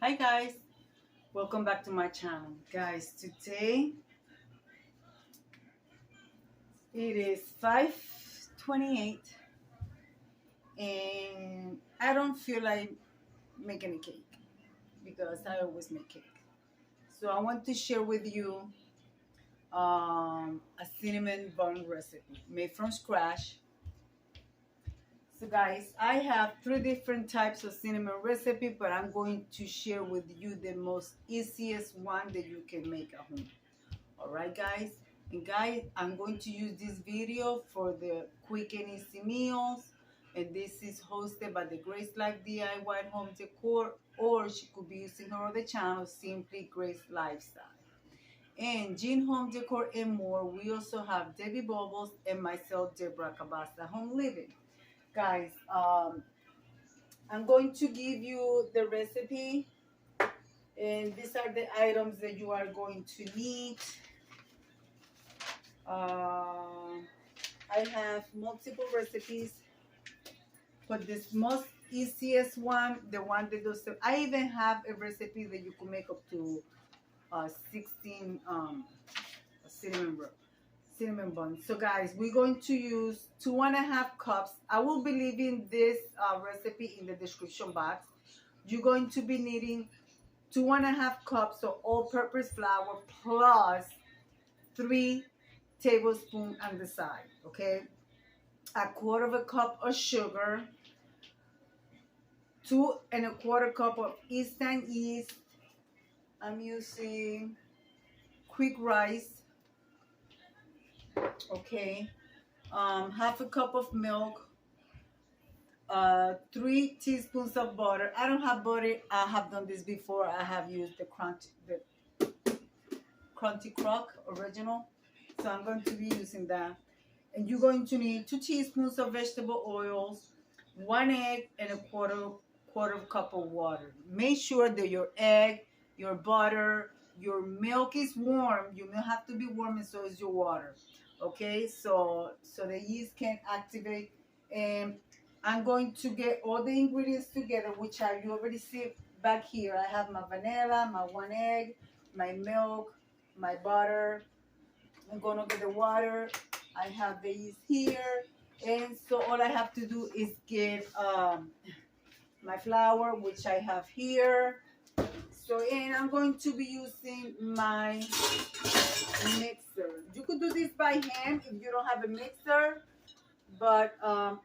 Hi guys, welcome back to my channel. Guys, today it is 5:28 and I don't feel like making a cake because I always make cake. So I want to share with you a cinnamon bun recipe made from scratch. So guys, I have three different types of cinnamon recipe, but I'm going to share with you the most easiest one that you can make at home. Alright guys, and guys, I'm going to use this video for the quick and easy meals, and this is hosted by the Grace Life DIY Home Decor, or she could be using her other channel, Simply Grace Lifestyle. And Jean Home Decor and more. We also have Debbie Bubbles and myself, Deborah Cabassa Home Living. Guys, I'm going to give you the recipe, and these are the items that you are going to need. I have multiple recipes, but this most easiest one, the one that does. I even have a recipe that you can make up to 16 cinnamon buns. So guys, we're going to use 2.5 cups. I will be leaving this recipe in the description box. You're going to be needing 2.5 cups of all-purpose flour plus 3 tablespoons on the side, okay? 1/4 cup of sugar, 2.25 cup of instant yeast. I'm using quick rice, okay? 1/2 cup of milk, 3 teaspoons of butter. I don't have butter. I have done this before. I have used the Crunchy Crock original, so I'm going to be using that. And you're going to need 2 teaspoons of vegetable oils, 1 egg, and 1/4 cup of water. Make sure that your egg, your butter, your milk is warm. You don't have to be warm, and so is your water. Okay, so the yeast can activate. And I'm going to get all the ingredients together, which you already see back here. I have my vanilla, my 1 egg, my milk, my butter. I'm gonna get the water. I have the yeast here, and so all I have to do is get my flour, which I have here. So, and I'm going to be using my mixer. You could do this by hand if you don't have a mixer, but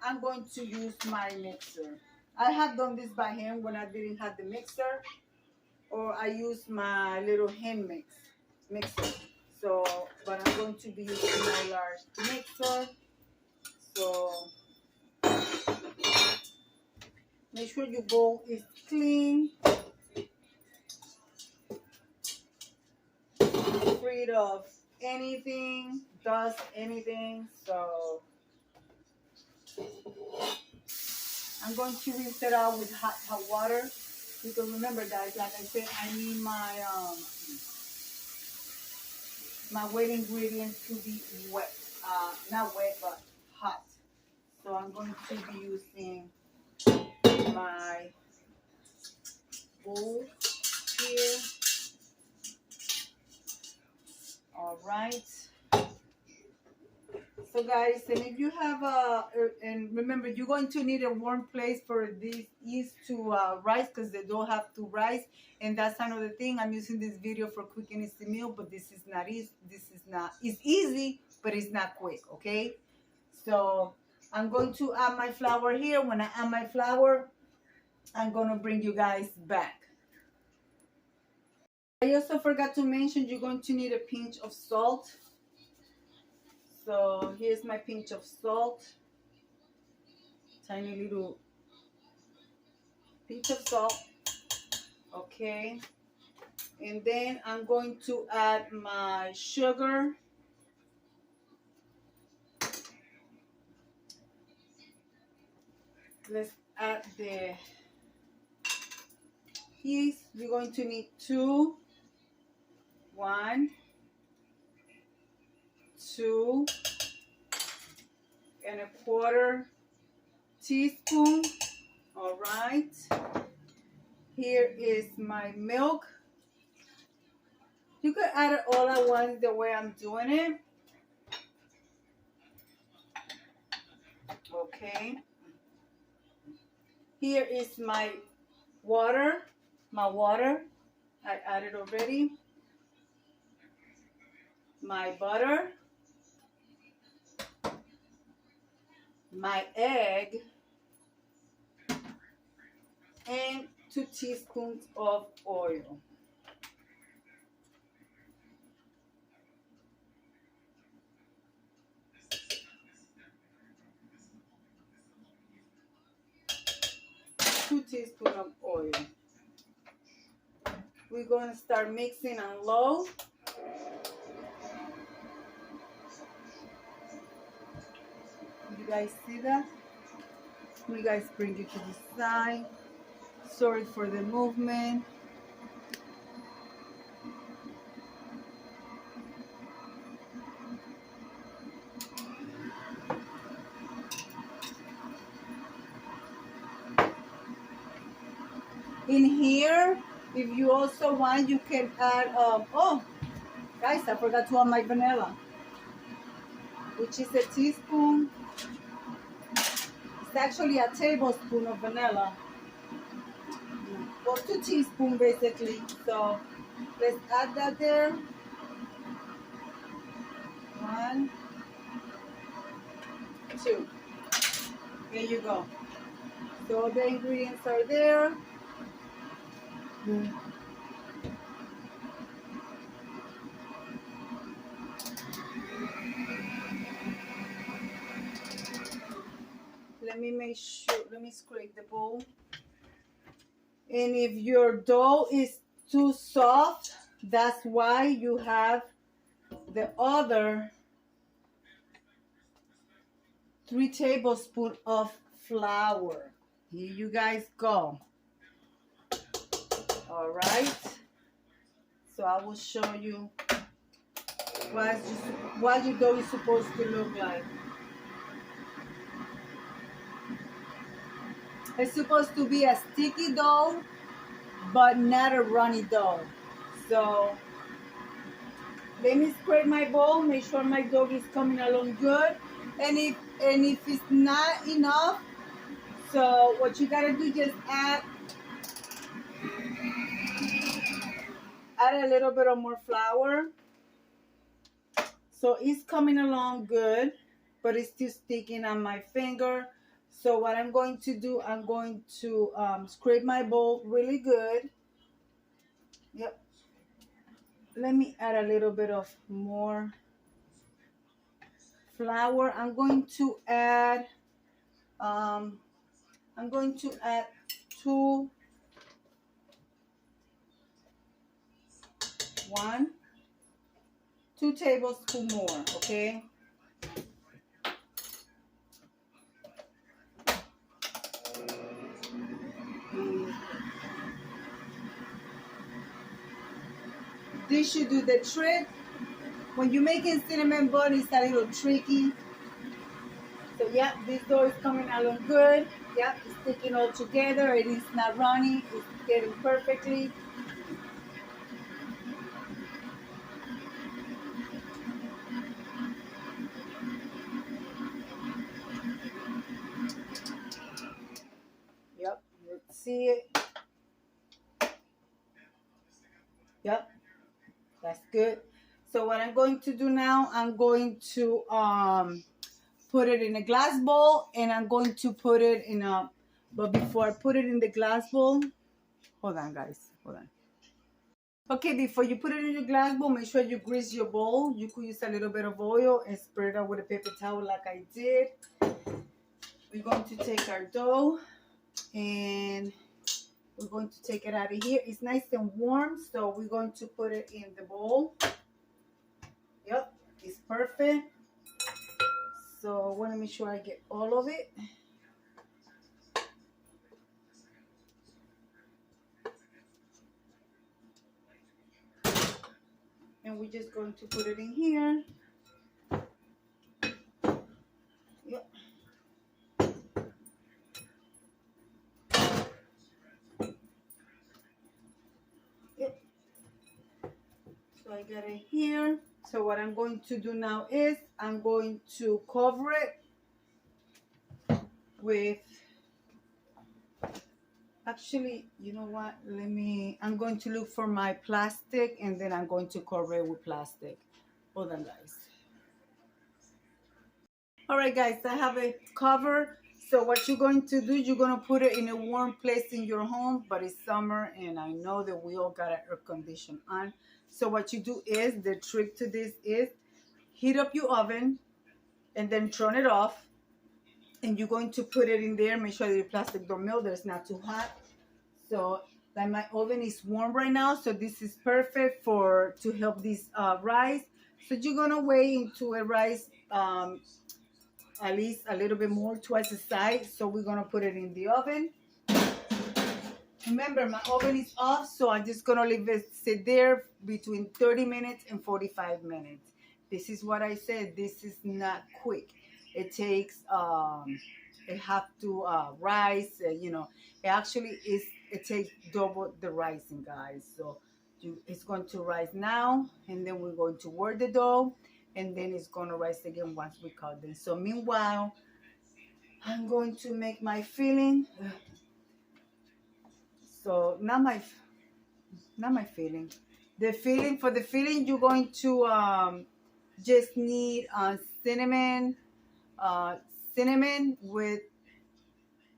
I'm going to use my mixer. I have done this by hand when I didn't have the mixer, or I use my little hand mixer. So, but I'm going to be using my large mixer. So, make sure your bowl is clean, free of anything, dust, anything. So, I'm going to rinse it out with hot water. Because remember, guys, like I said, I need my wet ingredients to be wet, not wet, but hot. So I'm going to be using my bowl here. All right. So guys, and if you have and remember, you're going to need a warm place for this yeast to rise, because they don't have to rise. And that's another thing. I'm using this video for quick and easy meal, but this is not easy. It's easy, but it's not quick, okay? So I'm going to add my flour here. When I add my flour, I'm going to bring you guys back. I also forgot to mention, you're going to need a pinch of salt. So here's my pinch of salt. Tiny little pinch of salt. Okay. And then I'm going to add my sugar. Let's add the yeast. You're going to need 2, 1, 2 and 1/4 teaspoon. All right. Here is my milk. You could add it all at once the way I'm doing it. Okay. Here is my water. I added already. My butter. My egg. And 2 teaspoons of oil. Two teaspoons of oil. We're going to start mixing on low. You guys see that? We guys bring it to the side. Sorry for the movement. In here, if you also want, you can add, oh, guys, I forgot to add my vanilla, which is a teaspoon. It's actually a tablespoon of vanilla. Well, 2 teaspoons basically. So let's add that there. 1, 2. There you go. So all the ingredients are there. Let me make sure, let me scrape the bowl. And if your dough is too soft, that's why you have the other 3 tablespoons of flour. Here you guys go. All right. So I will show you what your dough is supposed to look like. It's supposed to be a sticky dough, but not a runny dough. So let me scrape my bowl, make sure my dough is coming along good. And if it's not enough, so what you gotta do, just add a little bit of more flour. So it's coming along good, but it's still sticking on my finger. So what I'm going to do, I'm going to scrape my bowl really good. Yep. Let me add a little bit of more flour. I'm going to add 2 tablespoons more, okay? This should do the trick. When you're making cinnamon bun, it's a little tricky. So yeah, this dough is coming along good. Yeah, it's sticking all together. It is not runny. It's getting perfectly. Yep, let's see it. Yep, that's good. So what I'm going to do now, I'm going to put it in a glass bowl, and I'm going to put it in a, but before I put it in the glass bowl, hold on guys, hold on. Okay, before you put it in your glass bowl, make sure you grease your bowl. You could use a little bit of oil and spread it out with a paper towel like I did. We're going to take our dough and we're going to take it out of here. It's nice and warm, so we're going to put it in the bowl. Yep, it's perfect. So I want to make sure I get all of it. And we're just going to put it in here. Yep. So I got it here. So what I'm going to do now is I'm going to cover it with, actually, you know what? I'm going to look for my plastic and then I'm going to cover it with plastic. Hold on, guys. All right, guys, I have it covered. So what you're going to do, you're going to put it in a warm place in your home, but it's summer and I know that we all got an air condition on. So what you do is, the trick to this is heat up your oven and then turn it off. And you're going to put it in there. Make sure that your plastic don't melt, that it's not too hot. So like my oven is warm right now, so this is perfect to help this rise. So you're going to weigh into a rice at least a little bit more, twice the size. So we're gonna put it in the oven. Remember, my oven is off, so I'm just gonna leave it sit there between 30 minutes and 45 minutes. This is what I said, this is not quick. It takes, it have to rise, you know, it takes double the rising, guys. So it's going to rise now, and then we're going to work the dough, and then it's going to rise again once we cut them. So meanwhile, I'm going to make my filling. So not my filling. For the filling, you're going to just need cinnamon with,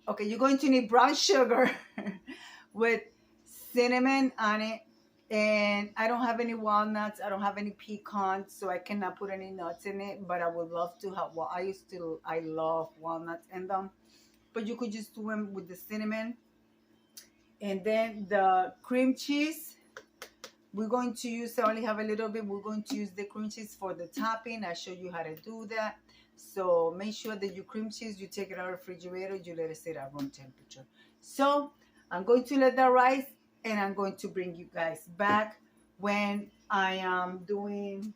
okay, you're going to need brown sugar with cinnamon on it. And I don't have any walnuts, I don't have any pecans, so I cannot put any nuts in it, but I would love to have, well, I love walnuts in them, but you could just do them with the cinnamon. And then the cream cheese, we're going to use, I only have a little bit, we're going to use the cream cheese for the topping. I show you how to do that. So make sure that your cream cheese, you take it out of the refrigerator, you let it sit at room temperature. So I'm going to let that rise, and I'm going to bring you guys back when I am doing,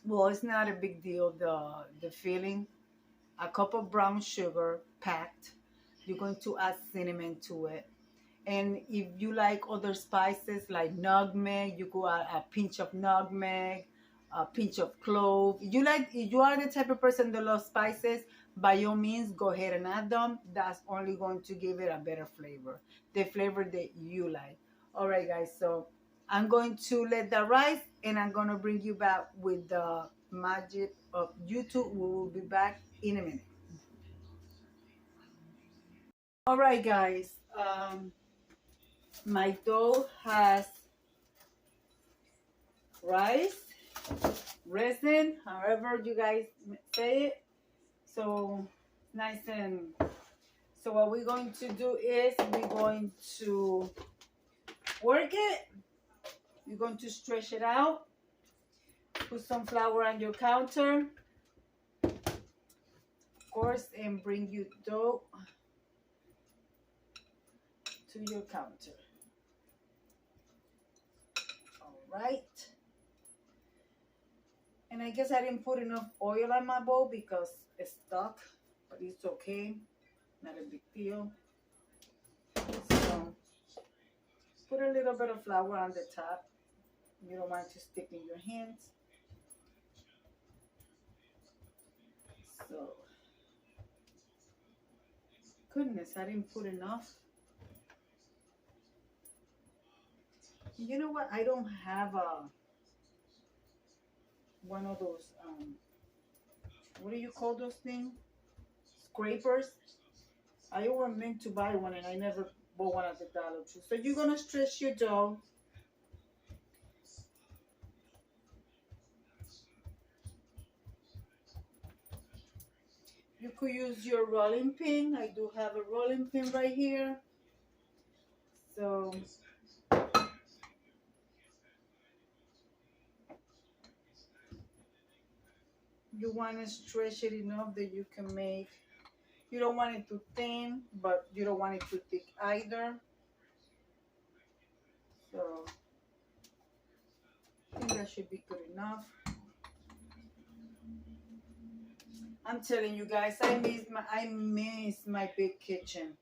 well, it's not a big deal, the filling. A cup of brown sugar packed. You're going to add cinnamon to it. And if you like other spices like nutmeg, you go add a pinch of nutmeg, a pinch of clove. If you are the type of person that loves spices, by all means, go ahead and add them. That's only going to give it a better flavor, the flavor that you like. All right, guys, so I'm going to let that rise, and I'm going to bring you back with the magic of YouTube. We will be back in a minute. All right, guys, my dough has risen, however you guys say it. So nice. And so what we're going to do is we're going to work it. You're going to stretch it out. Put some flour on your counter, of course, and bring your dough to your counter. All right. And I guess I didn't put enough oil on my bowl because it's stuck, but it's okay. Not a big deal. So put a little bit of flour on the top. You don't want it to stick in your hands. So, goodness, I didn't put enough. You know what? I don't have one of those, what do you call those things? Scrapers. I was meant to buy one and I never bought one at the Dollar Tree. So you're going to stretch your dough. You could use your rolling pin. I do have a rolling pin right here. So you want to stretch it enough that you can make, you don't want it too thin, but you don't want it too thick either. So I think that should be good enough. I'm telling you guys, I miss my big kitchen.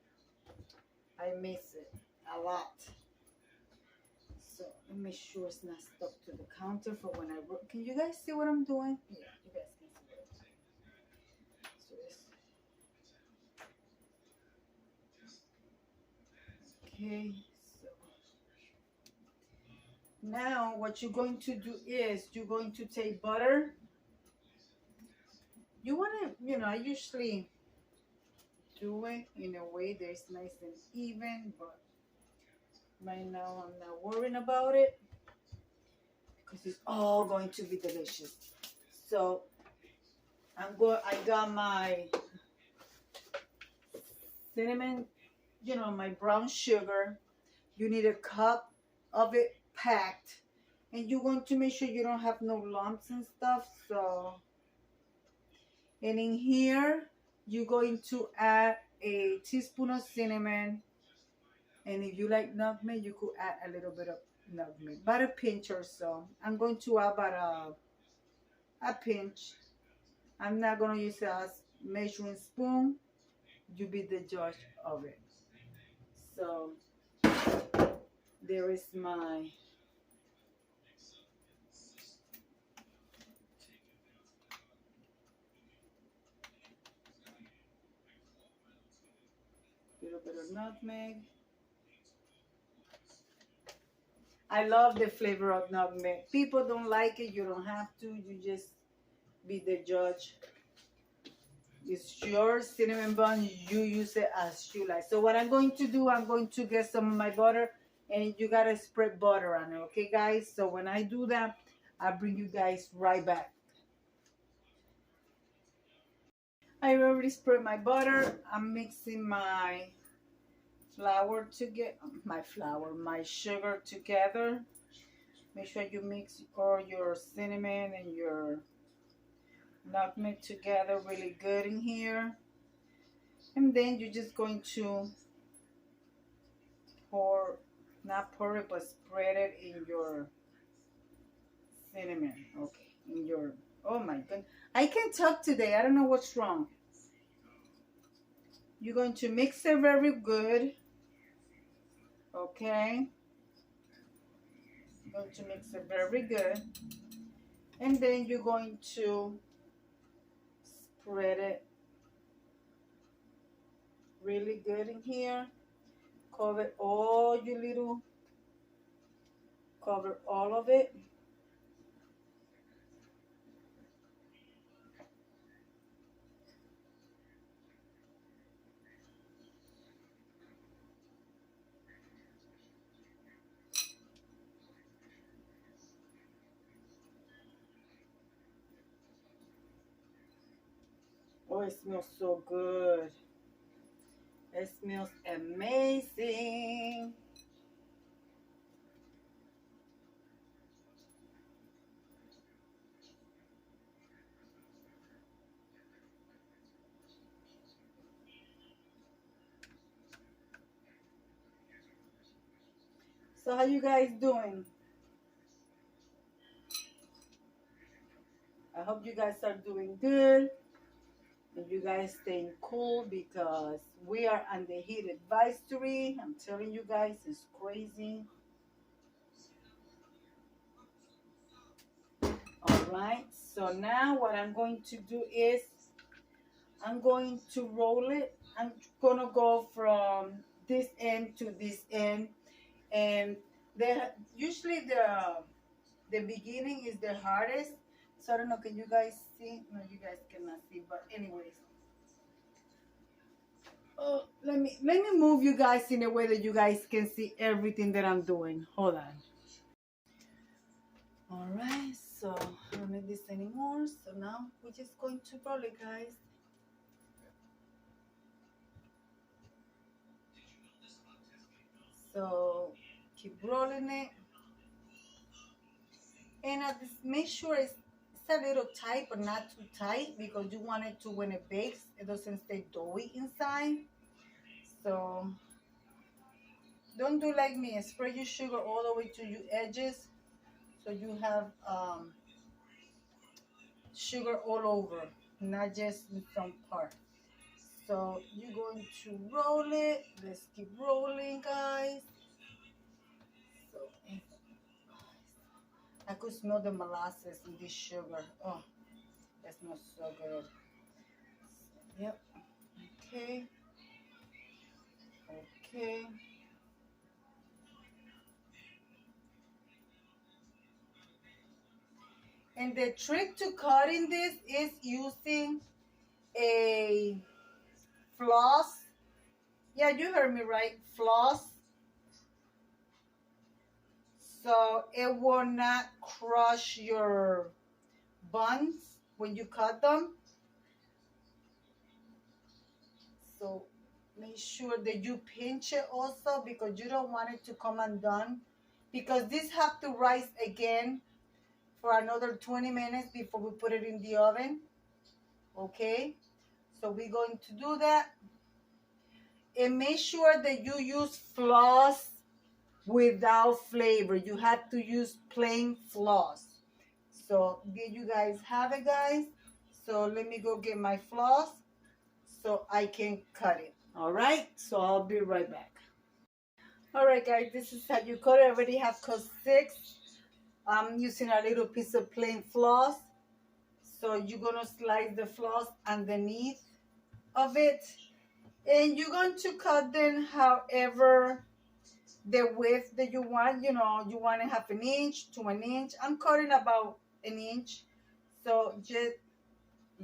I miss it a lot. So let me make sure it's not stuck to the counter for when I work. Can you guys see what I'm doing? Yeah, you guys can see it. So okay, so now what you're going to do is you're going to take butter. You want to, I usually do it in a way that it's nice and even, but right now I'm not worrying about it because it's all going to be delicious. So I got my cinnamon, my brown sugar. You need a cup of it packed, and you want to make sure you don't have no lumps and stuff. So, and in here, you're going to add a teaspoon of cinnamon, and if you like nutmeg, you could add a little bit of nutmeg, about a pinch or so. I'm going to add about a pinch. I'm not going to use a measuring spoon. You be the judge of it. So there is my little bit of nutmeg. I love the flavor of nutmeg. People don't like it. You don't have to. You just be the judge. It's your cinnamon bun. You use it as you like. So what I'm going to do, I'm going to get some of my butter, and you gotta spread butter on it, okay, guys? So when I do that, I'll bring you guys right back. I already spread my butter. I'm mixing my my sugar together. Make sure you mix all your cinnamon and your nutmeg together really good in here. And then you're just going to not pour it, but spread it in your cinnamon. Okay, oh my goodness. I can't talk today. I don't know what's wrong. You're going to mix it very good. Okay. You're going to mix it very good. And then you're going to spread it really good in here. Cover all of it. Oh, it smells so good. It smells amazing. So how you guys doing? I hope you guys are doing good. And you guys staying cool because we are on the heat advisory. I'm telling you guys, it's crazy. All right, so now what I'm going to do is I'm going to roll it. I'm gonna go from this end to this end, and usually the beginning is the hardest. So I don't know, can you guys see? No, you guys cannot see, but anyways. Oh, let me move you guys in a way that you guys can see everything that I'm doing. Hold on. All right, so I don't need this anymore. So now we're just going to roll it, guys. So keep rolling it, and make sure it's a little tight, but not too tight, because you want it to, when it bakes, it doesn't stay doughy inside. So don't do like me and spread your sugar all the way to your edges, so you have sugar all over, not just in some part. So you're going to roll it. Let's keep rolling, guys. So I could smell the molasses and this sugar. Oh, that smells so good. Yep. Okay. Okay. And the trick to cutting this is using a floss. Yeah, you heard me right. Floss. So it will not crush your buns when you cut them. So make sure that you pinch it also, because you don't want it to come undone, because this have to rise again for another 20 minutes before we put it in the oven. Okay, so we're going to do that. And make sure that you use floss without flavor. You have to use plain floss. So there you guys have it, guys. So let me go get my floss so I can cut it. All right, so I'll be right back. All right, guys, this is how you cut it. I already have cut 6. I'm using a little piece of plain floss. So you're gonna slice the floss underneath of it, and you're going to cut them however the width that you want. You know, you want it 1/2 inch to 1 inch. I'm cutting about 1 inch. So just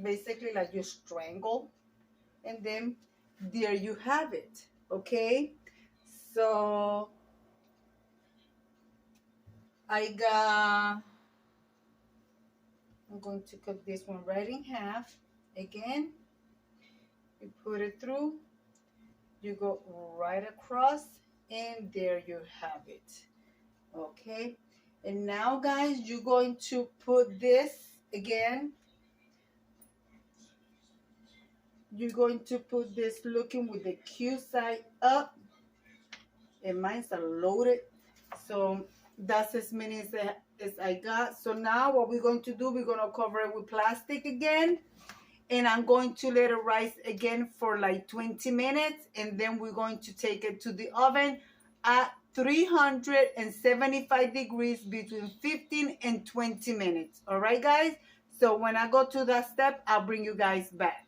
basically like you strangle, and then there you have it. Okay, so I'm going to cut this one right in half. Again, you put it through, you go right across, and there you have it. Okay, and now guys, you're going to put this again. You're going to put this looking with the Q side up, and mine's are loaded, so that's as many as I got. So now what we're going to do, we're going to cover it with plastic again, and I'm going to let it rise again for like 20 minutes, and then we're going to take it to the oven at 375 degrees between 15 and 20 minutes. All right, guys? So when I go to that step, I'll bring you guys back.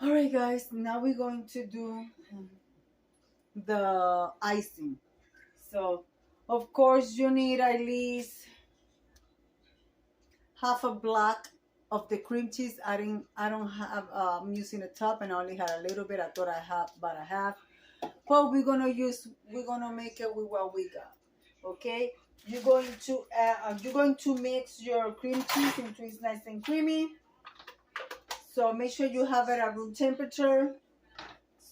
All right, guys, now we're going to do the icing. So, of course, you need at least 1/2 block of the cream cheese. I don't have, I'm using a tub and I only had a little bit. I thought I had about a half. But we're gonna make it with what we got. Okay, you're going to mix your cream cheese until it's nice and creamy. So make sure you have it at room temperature.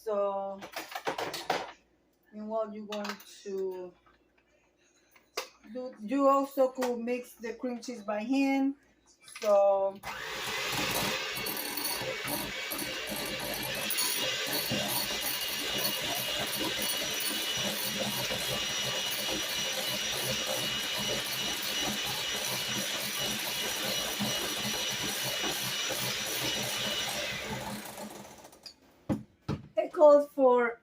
So meanwhile, you're going to do, you also could mix the cream cheese by hand. So it calls for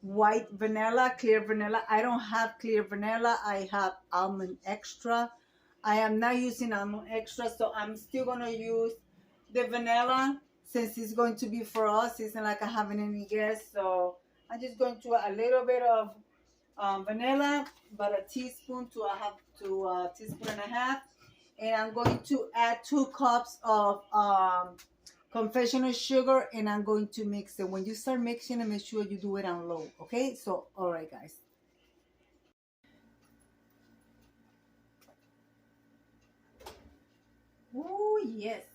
white vanilla, clear vanilla. I don't have clear vanilla. I have almond extra. I am not using almond extra, so I'm still gonna use the vanilla since it's going to be for us. It's not like I having any guests, so I'm just going to add a little bit of vanilla, about a teaspoon to a teaspoon and a half, and I'm going to add 2 cups of confectioner sugar, and I'm going to mix it. When you start mixing it, make sure you do it on low. Okay, so all right, guys. Oh yes.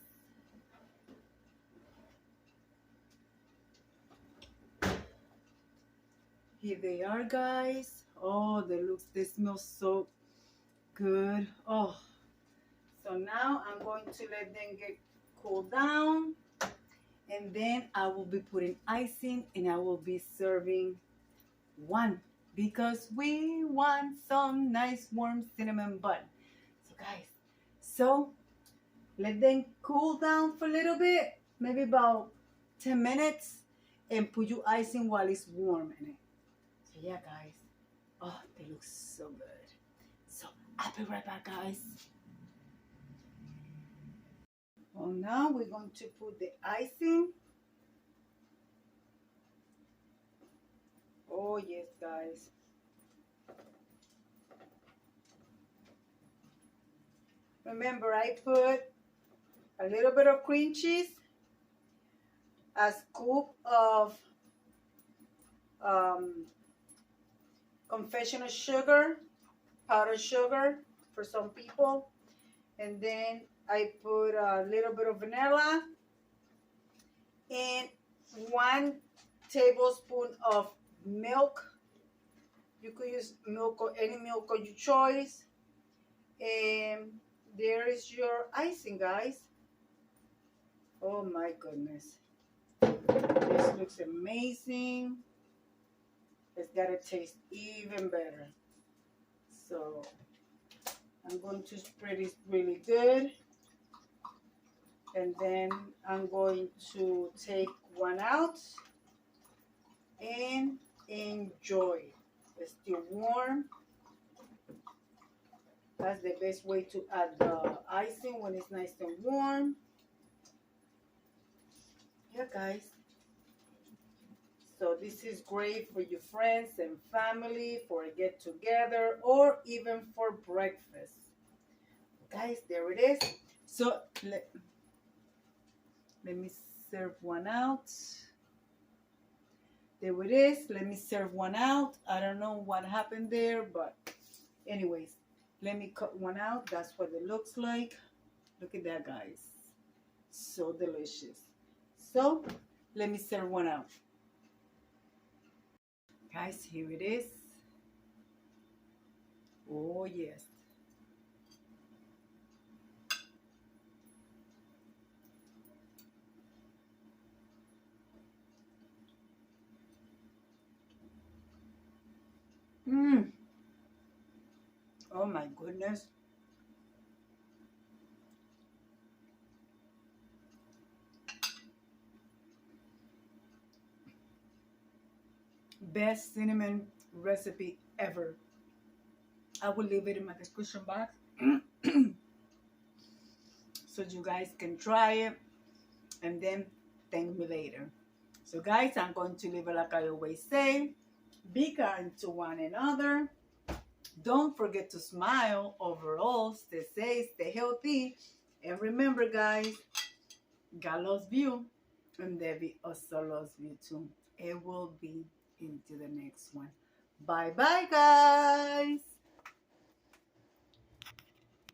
Here they are, guys. Oh, they smell so good. Oh, so now I'm going to let them get cooled down, and then I will be putting icing, and I will be serving one because we want some nice warm cinnamon bun. So guys, so let them cool down for a little bit, maybe about 10 minutes, and put your icing while it's warm in it. Yeah, guys. Oh, they look so good. So I'll be right back, guys. Well, now we're going to put the icing. Oh, yes, guys. Remember, I put a little bit of cream cheese, a scoop of confectioner sugar, powdered sugar for some people, and then I put a little bit of vanilla and 1 tablespoon of milk. You could use milk or any milk of your choice. And there is your icing, guys. Oh my goodness. This looks amazing. It's gotta taste even better. So I'm going to spread it really good. And then I'm going to take one out and enjoy. It's still warm. That's the best way to add the icing, when it's nice and warm. Yeah, guys. So this is great for your friends and family, for a get together, or even for breakfast. Guys, there it is. So let me serve one out. There it is. Let me serve one out. I don't know what happened there, but anyways, let me cut one out. That's what it looks like. Look at that, guys. So delicious. So let me serve one out. Guys, here it is. Oh, yes. Oh my goodness. Best cinnamon recipe ever. I will leave it in my description box so you guys can try it and then thank me later. So guys, I'm going to leave it like I always say. Be kind to one another. Don't forget to smile. Overall, stay safe, stay healthy. And remember, guys, God loves you. And Debbie also loves you too. It will be into the next one. Bye-bye, guys.